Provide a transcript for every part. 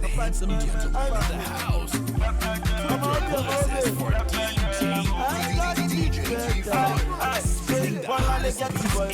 the handsome gentleman in the house. Come on, for DJ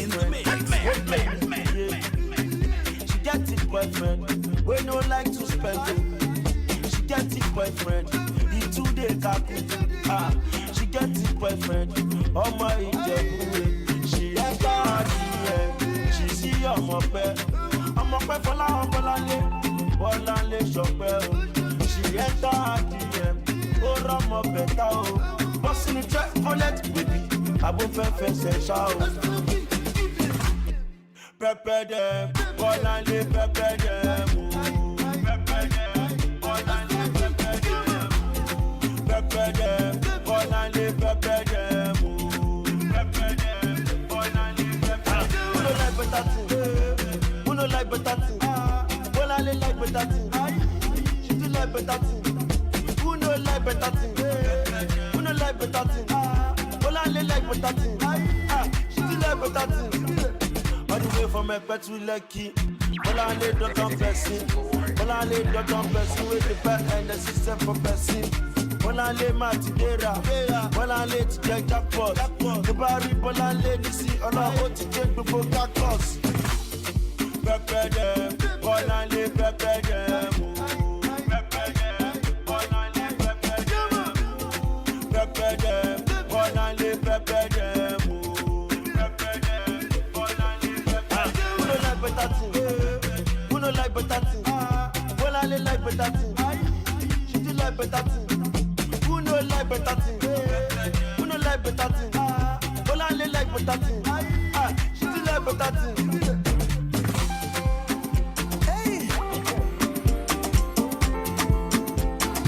in the mix. She gets it, boyfriend. We no like to spend it. She gets it, boyfriend. The 2 day kaku. She gets it, boyfriend. Oh my Ijebu. She enter her DM. She see I'm up there. I'm up there for la Bolale Shopper. She enter her DM. Oh Ramo Beta. Boss in the track, collect baby. I won't say shout. Prepare them, Bolale prepare them. Prepare them, Bolale prepare them. Prepare them, Bolale prepare them. Prepare them, Bolale prepare them. Who no like better thing? Who no like better thing? Bolale like better thing. She do like better thing. Who no like better thing? Who no like better thing? Bolale like better thing. She do like better thing. All the way from Epe to Lekki. Bolale don't come person. Bolale don't come person with the back and the system for person. Bolale Matidera. Bolale to get jackpot. The Barry Bolale to see all our own to get before cactus. Prepare them. Bolale prepare them. Prepare them. Bolale prepare them. Prepare them. Bolale prepare them. Who no like better thing? Bolale like better thing. She do like better thing. Who no like better thing? Who no like better thing? Bolale like better thing. She do like better thing. Hey,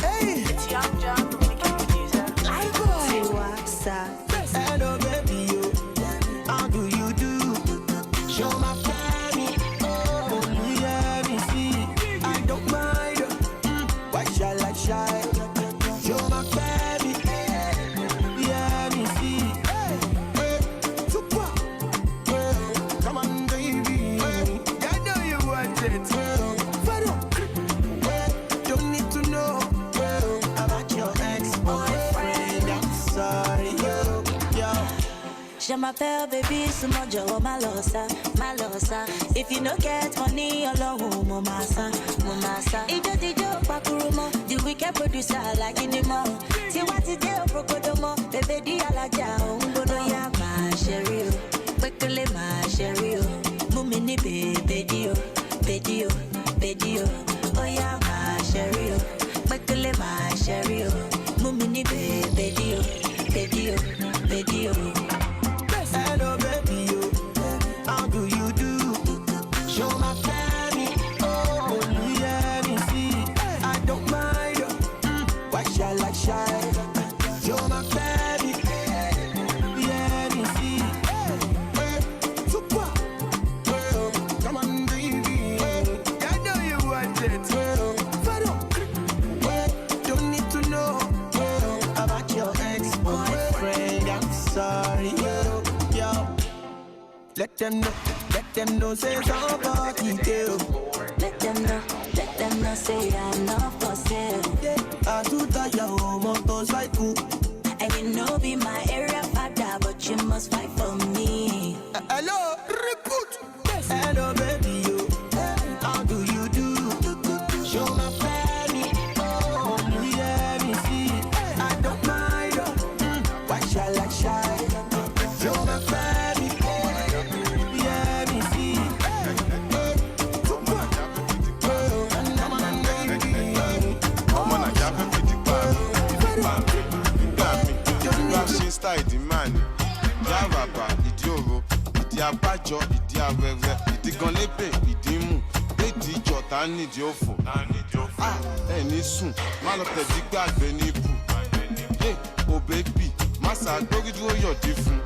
hey, it's Young John from Making Producer. I go. What's up? Hello, baby, yo. How do you do? Show my family. Shy, show my baby, yeah, me see. Hey, super, come on, baby. I know you want it. Don't need to know about your ex-boyfriend. I'm sorry, yo. Je m'appelle baby, c'est mon job, ma losa. If you no get money, alone, mon massa. Ijo dijo pakurumo, the wicked producer like anymore. See what it do, prokodomo, baby di alaja, umbono ya ma sherry, quickly ma sherry, mumini baby dio, oh ya ma sherry, quickly ma sherry, mumini baby dio. Hello, baby, yo. How do you do? Show my family. Oh, yeah, me see. I don't mind. Why shall I shy? Show my family. Yeah, me see. Super. Come on, baby. I know you want it. Don't need to know about your ex-boyfriend. I'm sorry, yo. Let them know, say somebody do. Let them know, say I'm not for sale. I do that your motorcycle. And you know be my area father, but you must fight for me. Hello, recruit. Hello, baby, yo. How do you do? Show my family. Oh, yeah, me see. I don't mind. Why shall I shy? Show my family. Yeah, me see. Style demand. Jaraba, idioro, idi abajo, idi awere, idi gan lepe, idi mu, idi jota nidi ofo. Ẹni sùn, má lọ tẹ̀dí gbàgbé níbù. Hey, oh baby, má ṣàgbórí dúró yọ̀dí fún.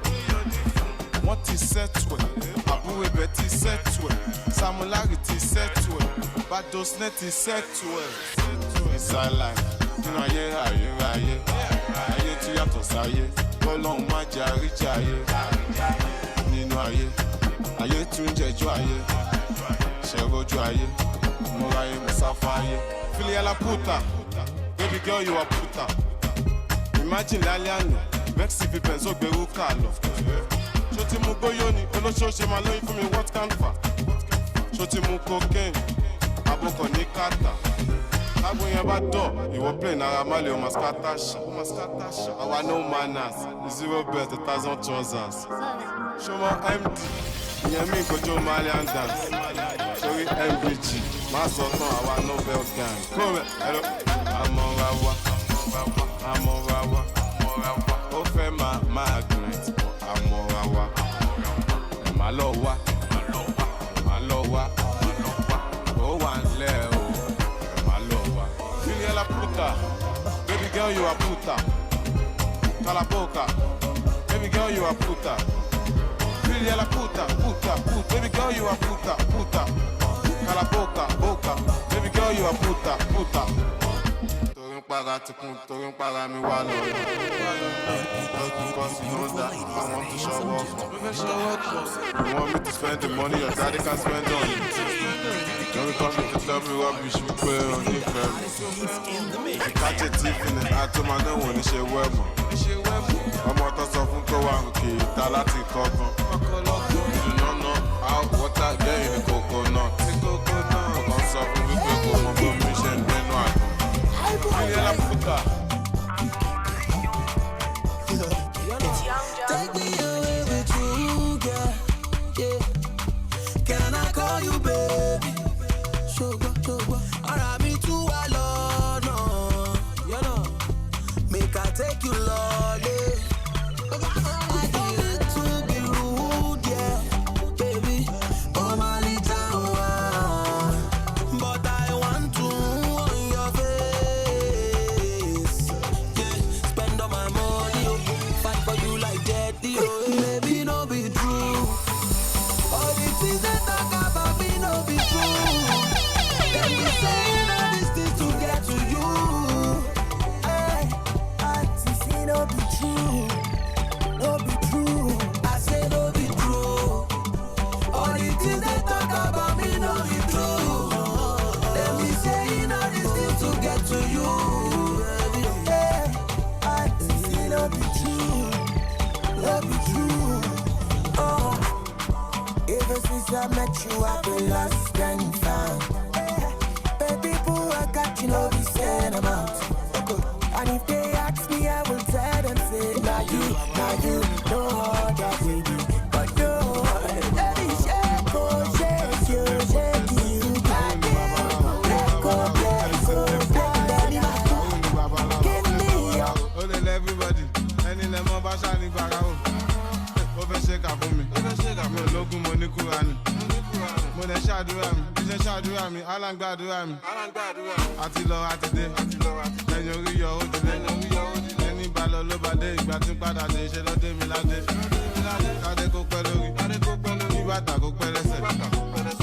Wọ́n ti settle ẹ̀, àbúrò ibẹ̀ ti settle ẹ̀, Samulari ti settle ẹ̀, Badosne ti settle ẹ̀. Inside life, nínú ayé, ayé tí yàtọ̀ sáyé. Ọlọ́run má jẹ́ àríjàyé nínú ayé tún jẹjọ́ ayé ṣẹ̀rọ̀jú ayé mo ráyé mo sáfá ayé Feeling la puta. Baby girl, you a puta. Imagine Laliano, Vexy Pippens, so Beru Carlo. Shoti mu goyoni, olo show she ma lóyún fún mi what can fa. Shoti mu cocaine, aboko ní kata. Lágbo yẹn bá dọ̀, ìwọ play Naira Marley o mascata. Àwa no manners, 0 best, 1,000 trousers. Ṣọmọ MD, ìyẹn mi kojú Malian dance. Sórí MBG, má sọ tán àwa Nobel gang. Kúrò ẹ̀rọ, àmọ́ra wa. Ó fẹ́ máa magnet, àmọ́ra wa. Má lọ wá. Ó wà nílẹ̀ o, má lọ wá. Feeling la puta, baby girl you a puta. Calaboca, baby girl you a puta. Feeling la puta, baby girl you a puta. Calaboca, baby girl you a puta. Torí ń para mi wá lọ. Because you know that I want to show off. You want me to spend the money your daddy can spend on you. Don't be coming to tell me rubbish, we put it on you, fam. You catch a thief in the act, man, don't want to share well, man. I'm out of something to one key, Talati Coco. You do not know how water get in the coconut. I'm suffering with the coconut, mission, then what? Feeling la puta. It's Young John. Take me away with you, girl. Yeah. Can I call you baby? Sugar. Alright, me too alone, no. You know. Make I take you lolly. I don't mean to be rude, yeah, baby. Oh my little one. But I want to on your face. Yeah. Spend all my money, fight for you like that, oh. Baby, no be true. All the things they talk about me no be true. Let me say all these things to get to you. Hey, I see no be true. No be true. I say no be true. All the things they talk about me no be true. Let me say all these things to get to you. Hey, I see no be true. No be true. Oh. Ever since I met you, I've been lost and found. Baby boo, I got you, no be saying I'm out. And if they ask me, I will tell them, say, now you, no other baby, but no. Let me shake you, give me your. Olè everybody, ẹni lẹ mọ bá ṣáni gbàrà o. Ó fẹ́ ṣe kà fún mi. Mi ò lókun mo ní Kúránì. Mo lè ṣàdúrà mi, bí ṣe ṣàdúrà mi, aláǹgbàdúrà mi. Àti lọ àti dé, ẹ̀yìn orí yọ ó dilé. Ẹni bá lọ ló bá dé, ìgbà tí ń padà dé, ṣe lọ́dé mi ládé. Kádé kó pẹ́ lórí, kí bàtà kó pẹ́ lẹ́sẹ̀.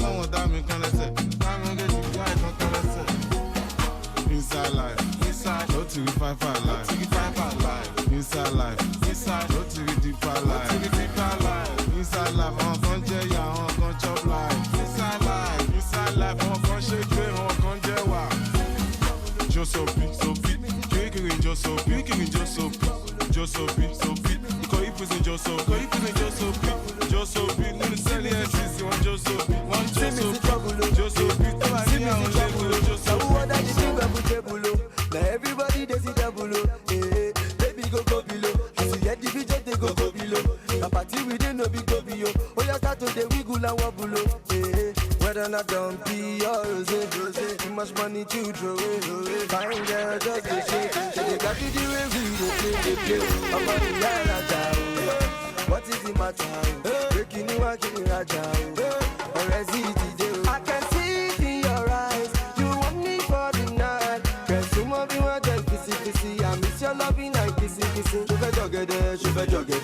Sọ́wọ́n dá mi kán lẹ́sẹ̀, dáná lè jù kí àìsàn kán lẹ́sẹ̀. Inside life, no to be fine life. Inside life, no to be deeper life. Inside life, àwọn kan jẹ́ ìyà, àwọn kan chop life. Inside life, àwọn kan ṣe pé, àwọn kan jẹ́ wà. Josopi, kiri Josopi. Ikọ̀ ìpèsè Josopi, nínú sẹ́lì ẹ̀sìn wọn Josopi. Josopi, tó wà ní àwọn lẹ́gbẹ̀ẹ́ Josopi. Now everybody they see double O. Hey, baby go below. As you get the video, they go below. A party within no big go below. Oh, you start to the wiggle and wobble. Hey, whether or not don't be your rose. Too much money to throw away. Fine girl, just a shake. They got to do it, we play. I'm on the yard, what is the matter? Breaking you out, getting raja. Or is it I can see it in your eyes. You want me for the night. Cause some of you are just kissy. I miss your loving and kissy. Je vais jogger there, show my jogger.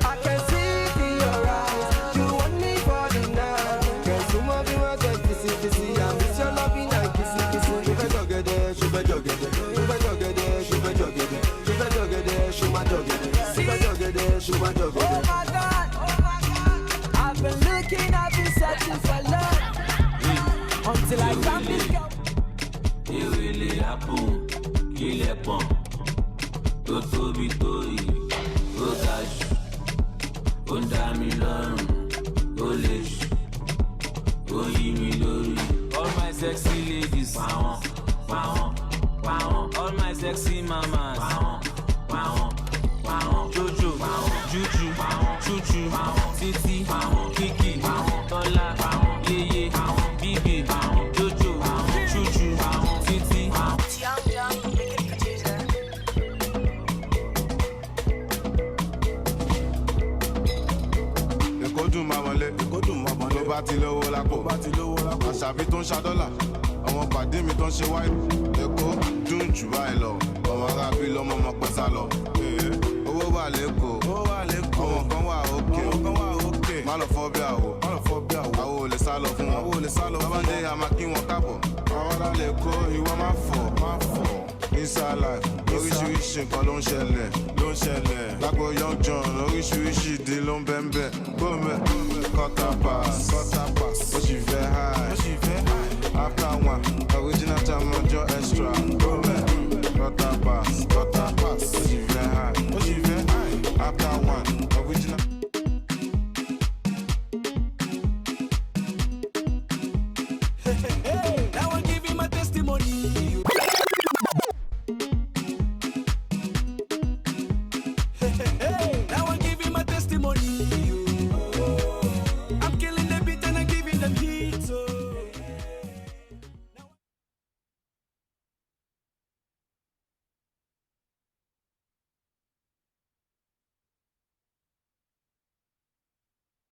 I can see it in your eyes. You want me for the night. Cause some of you are just kissy. I miss your loving and kissy. Je vais jogger there, show my jogger. Oh my God, I've been looking, I've been searching for love. Until I found this girl. It really happen, kill a pump. Tó tóbi tó yìí, ó ga jù, ó dá mi lọ́rùn, ó lè jù, ó yí mi lórí. All my sexy ladies, pàwọn, pàwọn, pàwọn. All my sexy mamas, pàwọn, pàwọn, pàwọn. Jojo, pàwọn, juju, pàwọn, chuchu, pàwọn. Titi, pàwọn, kiki, pàwọn. Tọ́lá, pàwọn, yeye, pàwọn. Bíbí, pàwọn, jojo, pàwọn, chuchu, pàwọn. Titi, pàwọn. It's Young, wicked producer. Èkó dùn máa wọlé, tó bá ti lówó lápò, àṣàbí tó ń ṣadọ́là, àwọn pàdé mi tó ń ṣe wáyé. Èkó dùn jù báyìí lọ, ọmọ arábí lọ́mọ ọmọ pẹ́sà lọ. Owó wà lẹ́kọ̀ọ́, ọmọ kan wà òkè, má lọ fọ́ bí àwò, àwò ò lè sá lọ fún wọn. Tábàndé a máa kí wọn káàbọ̀, àwọn alálẹ̀ kó ìwọ má fọ̀. Inside life, oríṣiríṣi nǹkan ló ń ṣẹlẹ̀. Lágbo Young John, oríṣiríṣi ìdí ló ń bẹ́ńbẹ́. Gómẹ̀, quarter pass, ó sì fẹ́ high. After one, original time ọjọ́ extra. Gómẹ̀, quarter pass.